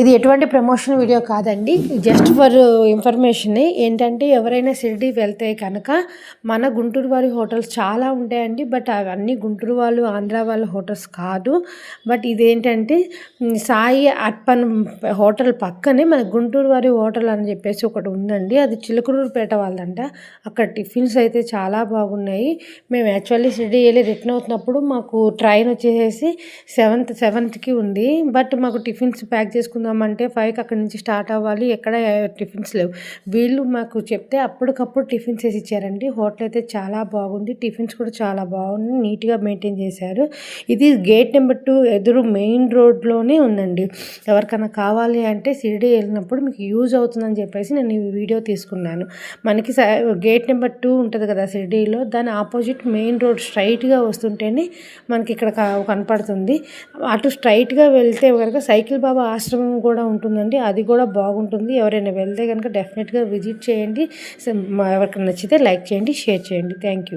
ఇది ఎటువంటి promotion video కాదండి. Just for information. ఏంటంటే ఎవరైనా షిరిడి వెళ్తే కనుక మన గుంటూరు వారి హోటల్స్ చాలా ఉంటాయండి. బట్ అవన్నీ గుంటూరు వాళ్ళు ఆంధ్ర వాళ్ళ హోటల్స్ కాదు. బట్ ఇదేంటంటే సాయి అర్పణ్ హోటల్ పక్కనే మన గుంటూరు వారి హోటల్ అని చెప్పేసి ఒకటి ఉందండి. అది చిలకలూరుపేట వాళ్ళంట. అక్కడ టిఫిన్స్ అయితే చాలా బాగున్నాయి. మేము యాక్చువల్లీ షిరిడి వెళ్ళి రిటర్న్ అవుతున్నప్పుడు మాకు ట్రైన్ వచ్చేసి సెవెంత్కి ఉంది. బట్ మాకు టిఫిన్స్ ప్యాక్ చేసుకుందామంటే 5కి అక్కడి నుంచి స్టార్ట్ అవ్వాలి. ఎక్కడ టిఫిన్స్ లేవు. వీళ్ళు మాకు చెప్తే అప్పటికప్పుడు టిఫిన్స్ వేసి ఇచ్చారండి. హోటల్ అయితే చాలా బాగుంది. టిఫిన్స్ కూడా చాలా బాగుంది. నీట్గా మెయింటైన్ చేశారు. ఇది గేట్ నెంబర్ 2 ఎదురు మెయిన్ రోడ్లోనే ఉందండి. ఎవరికైనా కావాలి అంటే షిరిడి వెళ్ళినప్పుడు మీకు యూజ్ అవుతుందని చెప్పేసి నేను ఈ వీడియో తీసుకున్నాను. మనకి గేట్ నెంబర్ 2 ఉంటుంది కదా షిరిడీలో, దాని ఆపోజిట్ మెయిన్ రోడ్ స్ట్రైట్గా వస్తుంటేనే మనకి ఇక్కడ కనపడుతుంది. అటు స్ట్రైట్గా వెళ్తే కనుక సైకిల్ బాబా ఆశ్రమం కూడా ఉంటుందండి. అది కూడా బాగుంటుంది. ఎవరైనా వెళ్తే కనుక డెఫినెట్గా విజిట్ చేయండి. ఎవరికి నచ్చితే లైక్ చేయండి, షేర్ చేయండి. Thank you.